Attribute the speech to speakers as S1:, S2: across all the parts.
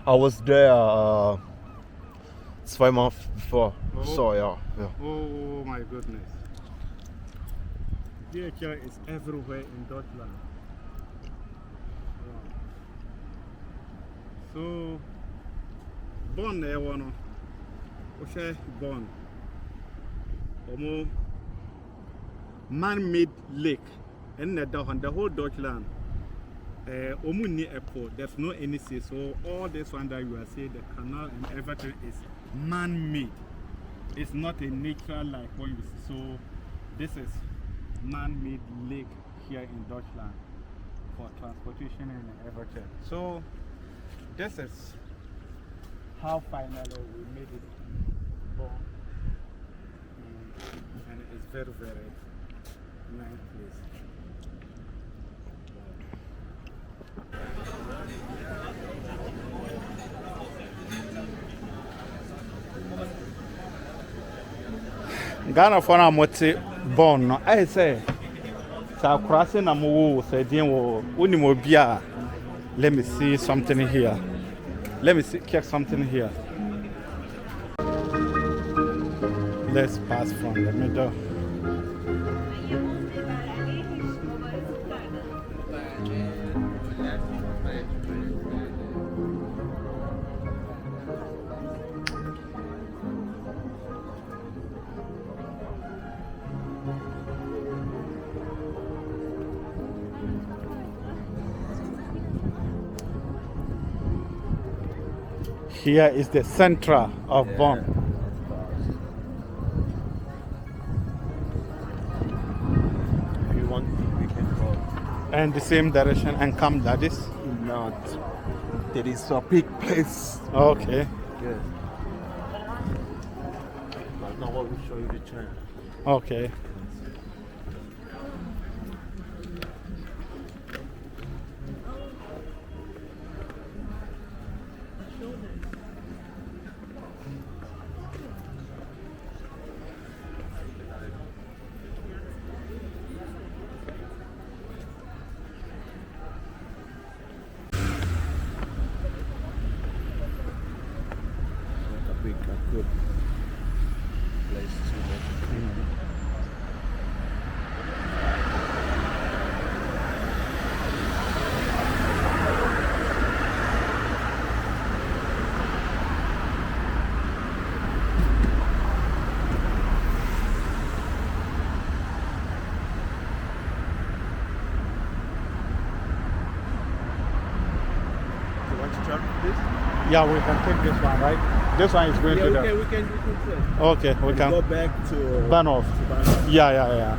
S1: I was there 2 months before.
S2: Oh.
S1: So yeah.
S2: Oh my goodness. DHL is everywhere in Deutschland. Wow. So, Bonn, Bonn. Man-made lake. And the whole Deutschland. Omuni airport, there's no any sea, so all this one that you are saying, the canal and everything is man-made. It's not a natural like what you see. So this is man-made lake here in Deutschland for transportation and everything. So this is how finally we made it Bonn. And it's very, very nice place. Ghana for now, Moti Bonn. I say, so crossing a move, say, Unimobia. Let me see something here. Let me see, check something here. Let's pass from the middle. Here is the center of Bonn.
S1: If you want, we can go.
S2: And the same direction and come like this?
S1: Not. There is a big place.
S2: Okay.
S1: Yes. But now I will show you the train.
S2: Okay.
S1: A good place to make. You want to travel this?
S2: Yeah, we can take this one, right? This one is going to the...
S1: we can
S2: Okay, we can
S1: go back to
S2: Bahnhof.
S1: Bahnhof.
S2: Yeah.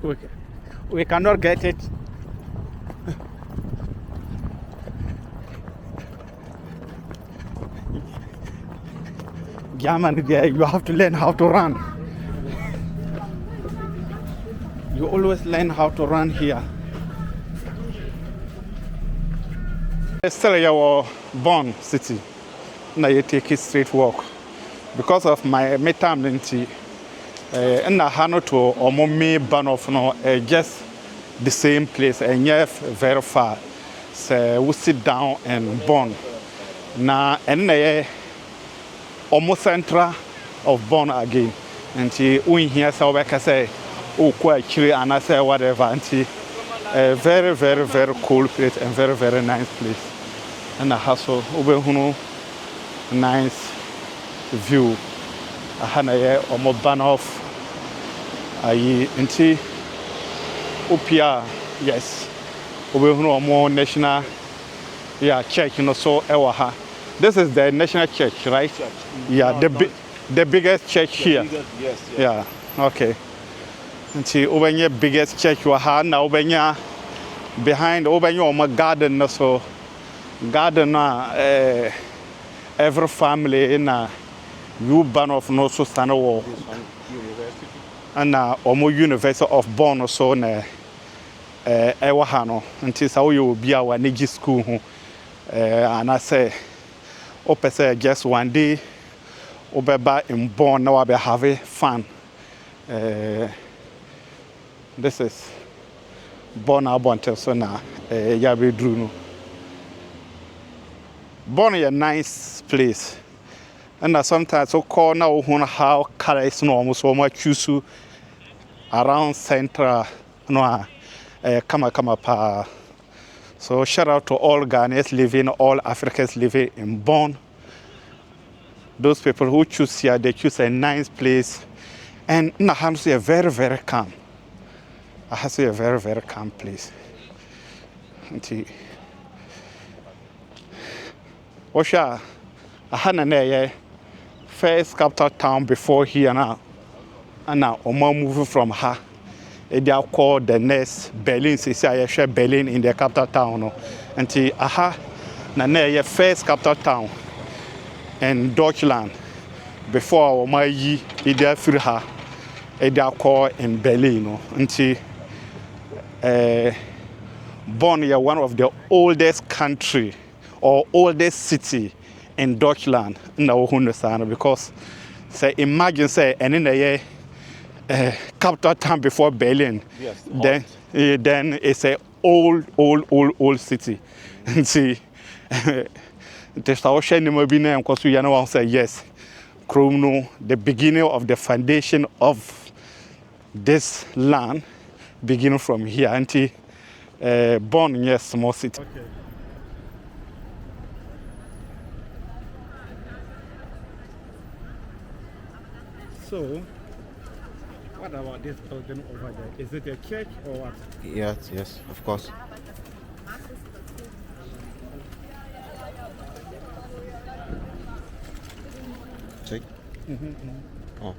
S2: Okay. We cannot get it. German, you have to learn how to run. You always learn how to run here. Still your Bonn city. na you take it straight walk because of my metam nti na ha no to omo me ban of no just the same place and yet very far. So we sit down and Bonn. Na and na almost central of Bonn again. And we hear so we can say oh quite chilly and I say whatever and a very very cool place and very nice place. And a hustle over nice view. A hana almost ban off. Ayi nti opia yes we have more national church so ewa ha. This is the national church, right?
S1: Church.
S2: Yeah,
S1: No,
S2: the biggest church here.
S1: Yes.
S2: Yeah, okay. Nti obenya biggest church wa ha na obenya behind obenya omo garden no so garden na every family in a you ban of no so stand wall.
S1: University.
S2: And omo University of Bonn so na ewa ha no nti sa wo ye obi a wa negi school ho and I say opese just one day obeba in Bonn na wa be have fun. This is Bonn abonte so na ya be dru no. Bonn is a nice place. And sometimes so call now how colors no almost so much choose around central no kama pa. So shout out to all Ghanaians living, all Africans living in Bonn. Those people who choose here, they choose a nice place. And I have to say a very calm. I have to say a very calm place. Osha, I had an first capital town before here now. And now Omo moving from her. They are called the next Berlin. I share Berlin in the capital town. Until aha, na first capital town in Deutschland. Before my ye, they are free her. They are called in Berlin. Until Bonn is one of the oldest country or oldest city in Deutschland. Because say imagine say and in the year. Capital town before Berlin.
S1: Yes.
S2: Then it's a old city. And see, the ocean Mobina and Kosu say yes. Krono, the beginning of the foundation of this land, beginning from here until Bonn, yes, small city. Okay. So. What about this building over there? Is it a church or what?
S1: Yes, of course. Check. Oh.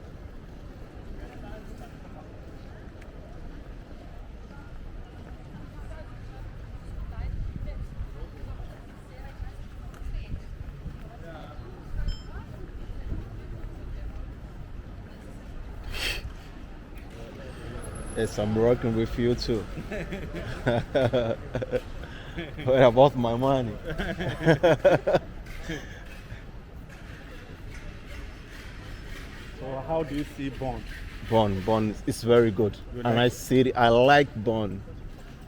S1: Yes, I'm working with you too. What about my money?
S2: So how do you see Bonn?
S1: Bonn is very good. And I see it, I like Bonn.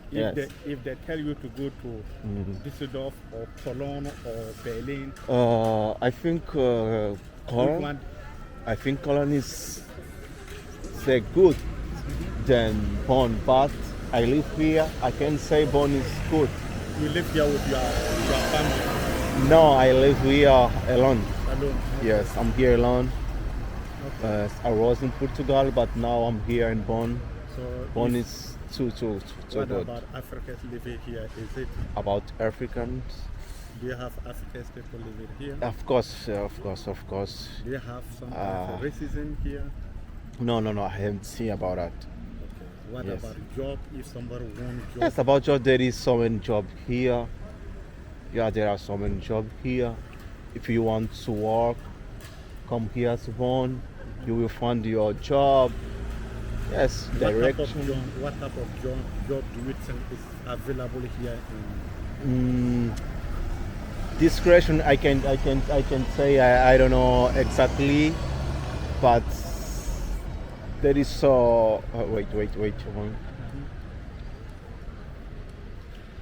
S1: Yes.
S2: If they tell you to go to Düsseldorf or Cologne or Berlin,
S1: I think Cologne. I think Cologne is good than Bonn, but I live here. I can say Bonn is good.
S2: You live here with your family?
S1: No, I live here alone.
S2: Alone? Okay.
S1: Yes, I'm here alone. Okay. I was in Portugal, but now I'm here in Bonn. So Bonn is too good.
S2: What about Africans living here? Is it
S1: about Africans?
S2: Do you have African people living here?
S1: Of course.
S2: Do you have some racism here?
S1: No, I haven't seen about that.
S2: What about job? If somebody wants job?
S1: Yes, about job, there is so many job here. Yeah, there are so many job here. If you want to work, come here to Bonn. You will find your job. Yes, direction.
S2: What type of job do you think is available here?
S1: discretion, I can say I don't know exactly, but there is so wait one.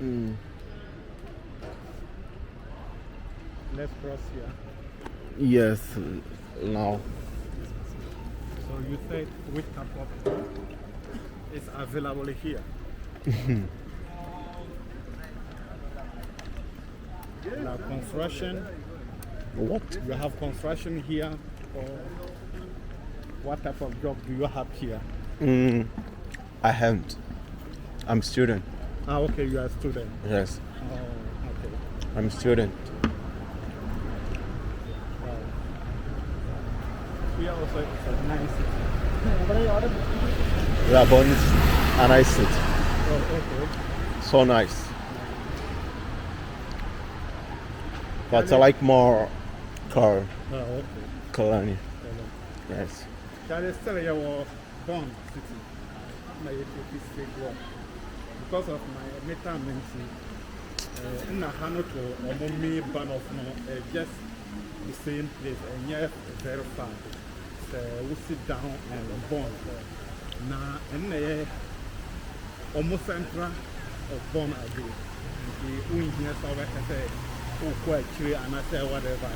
S1: Mm.
S2: Let's cross here.
S1: Yes, now.
S2: So you said which type of is available here? Now construction.
S1: What?
S2: You have construction here, or what type of job do you have here?
S1: I haven't. I'm student.
S2: Ah, okay, you are a student.
S1: Yes,
S2: Oh, okay.
S1: I'm student.
S2: Wow. Here also it's a nice city.
S1: Yeah, Bonn is a nice city.
S2: Oh, okay.
S1: So nice. But I like more car
S2: Oh, okay.
S1: colony. Yes.
S2: That is still your Bonn city. My state work. Because of my retirement, in a Hanoto or Mommy Bonn of just the same place and yet very far. So we sit down and Bonn. Now, in the almost central of Bonn, I do. The wind here, so I can say, oh, quite tree, and I say whatever.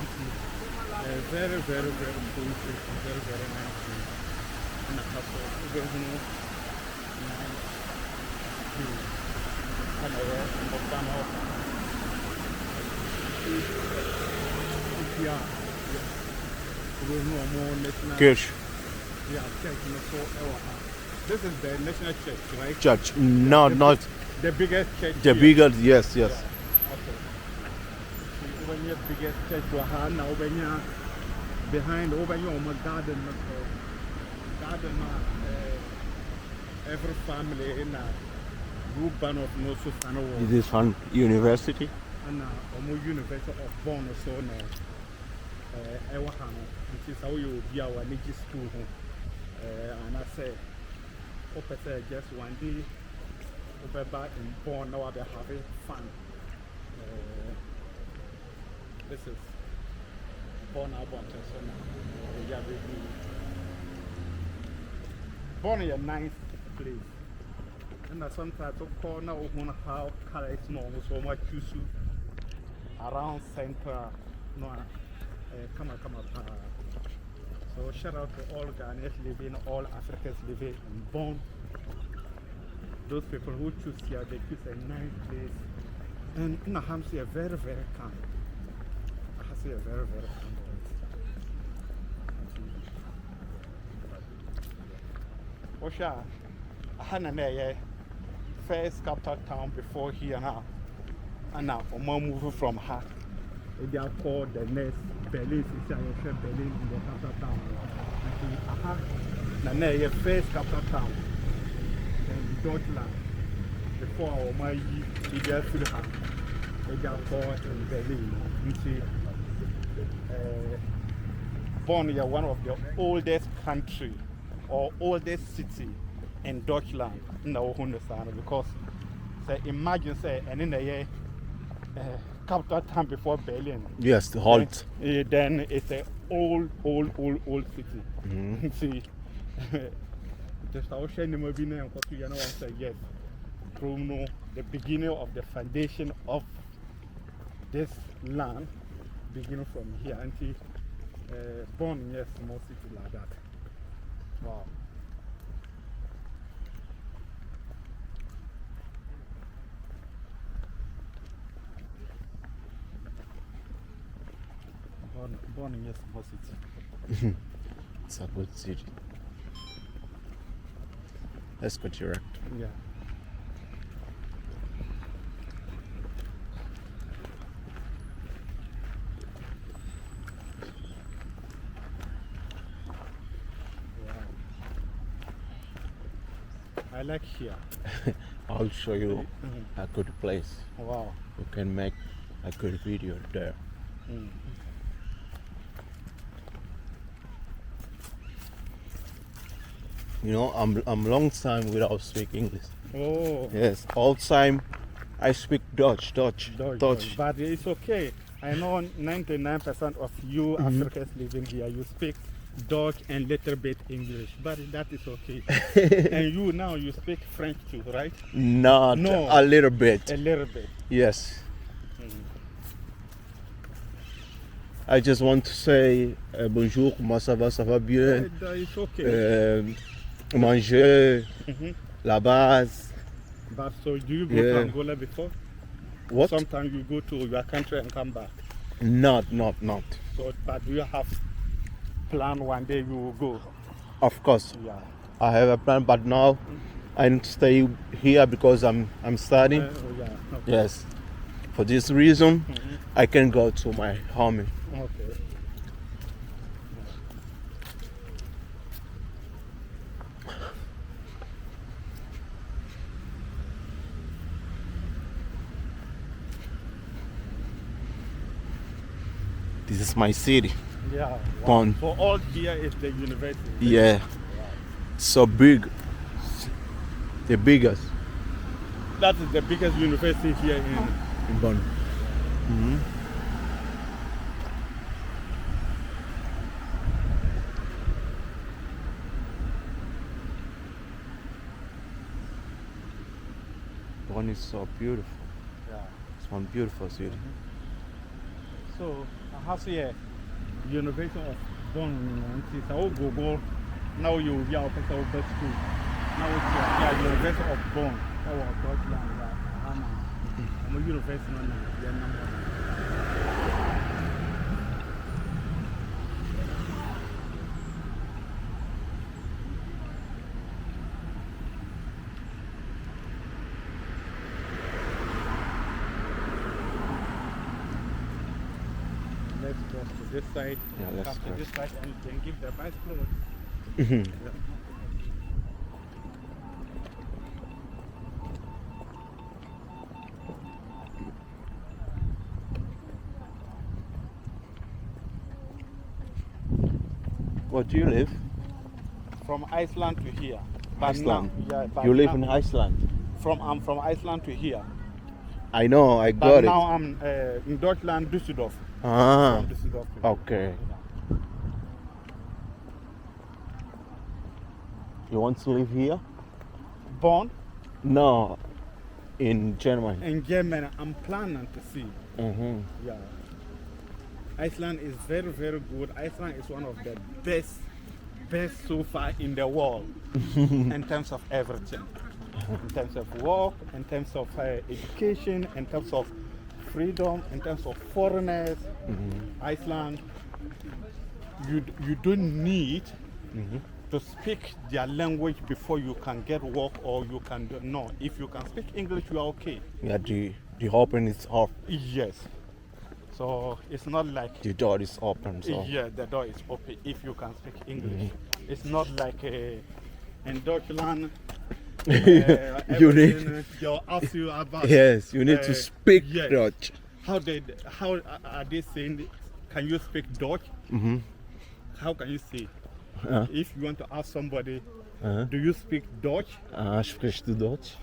S2: Very, very, very cool, very, very nice. And I have to go home.
S1: Good.
S2: Yeah, church. This is the national church, right?
S1: Church. No, not
S2: The biggest church.
S1: the
S2: here.
S1: bigger. Yes, yes.
S2: Okay. When your biggest church was now when you behind over your garden, every family in a group band of no Susano
S1: Is this one university?
S2: and a University of Bonn or so now. Which is how you be our niche school. And I say, Opa say just one day, over back in Bonn, now I'll be having fun. This is Bonn about so now. Bonn is a nice place. And sometimes of course now we how color is normal so much choose around central no come up. So shout out to all Ghanaians living, all Africans living in Bonn. Those people who choose here, they choose a nice place. And in Hamsi are very, very kind. I say a very, very kind. Osha, Hanane, first capital town before here now. And now, for more moving from her, they are called the next Berlin. Berlin in the capital town. Nane, first capital town in Deutschland. Before our my year through her, they are called in Berlin. You see, Bonn is one of the oldest country or oldest city in Deutschland. No, because say imagine say and in the year capital town before Berlin.
S1: Yes, the halt.
S2: Then it's a old city. See, just our shame will be named because you know say yes. From the beginning of the foundation of this land, beginning from here until Bonn, yes, small city like that. Wow. Bonn, yes, small city.
S1: It's a good city. Let's go direct.
S2: Yeah. I like here.
S1: I'll show you a good place.
S2: Wow.
S1: You can make a good video there. You know, I'm long time without speak English.
S2: Oh.
S1: Yes, all time I speak Dutch.
S2: But it's okay. I know 99% of you Africans living here, you speak Dutch and little bit English, but that is okay. And you now, you speak French too, right?
S1: Not
S2: No.
S1: a little bit.
S2: A little bit.
S1: Yes. I just want to say bonjour, comment ça va bien?
S2: It's okay.
S1: Manger, la base.
S2: But so do you go
S1: Yeah.
S2: to Angola before?
S1: What?
S2: Sometimes you go to your country and come back.
S1: Not.
S2: So, but do you have plan one day you will go?
S1: Of course,
S2: Yeah.
S1: I have a plan, but now I need to stay here because I'm studying.
S2: Yeah. Okay.
S1: Yes. For this reason, I can go to my home.
S2: Okay.
S1: This is my city.
S2: Yeah. Wow.
S1: Bonn.
S2: So all here is the university.
S1: Yeah. So big. The biggest
S2: That is the biggest university here
S1: in Bonn. Bonn is so beautiful.
S2: Yeah.
S1: It's one beautiful city.
S2: So I have here University of Bonn. It's all Google. Now you will be out of our best school. Now it's here, University of Bonn. Our Deutschland. I'm a university now. Let's cross to this side.
S1: Yeah, let's
S2: Come to
S1: cross.
S2: this side and you can give the bicycle.
S1: Where do you live?
S2: From Iceland to here. But
S1: Iceland.
S2: Now, yeah, but
S1: You live
S2: now-
S1: in Iceland.
S2: I'm from Iceland to here.
S1: I know, I
S2: But
S1: got
S2: now
S1: it.
S2: I'm in Deutschland, Düsseldorf.
S1: Ah,
S2: From Düsseldorf to here.
S1: okay. You want to live here?
S2: Bonn
S1: No, in Germany.
S2: in Germany, I'm planning to see. Yeah. Iceland is very, very good. Iceland is one of the best so far in the world in terms of everything. In terms of work, in terms of education, in terms of freedom, in terms of foreigners. Iceland, you don't need to speak their language before you can get work or you can do. No, if you can speak English, you are okay.
S1: Yeah, the open is off.
S2: Yes. So it's not like
S1: The door is open. So
S2: yeah, the door is open if you can speak English. It's not like in Deutschland.
S1: You need.
S2: They'll ask you about.
S1: Yes, you need to speak
S2: yes.
S1: Dutch.
S2: How are they saying? Can you speak Dutch? How can you say? If you want to ask somebody, do you speak Dutch?
S1: Sprichst du Dutch?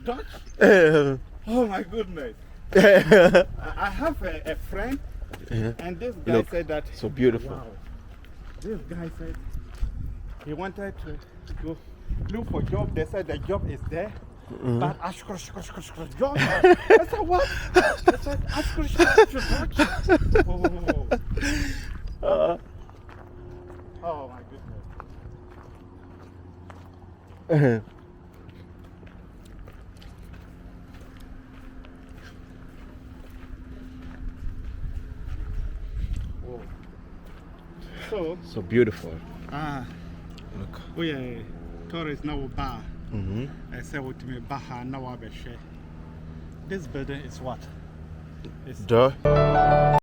S2: Dutch? Oh my goodness. I have a friend, and this guy
S1: Look,
S2: said that.
S1: so beautiful.
S2: Wow. This guy said he wanted to go look for job. They said the job is there. But job. I said, what? I said, oh my goodness. So,
S1: So beautiful. Look.
S2: oh yeah, tourist now bar. I said what me bar now. This building is what? It's
S1: Duh.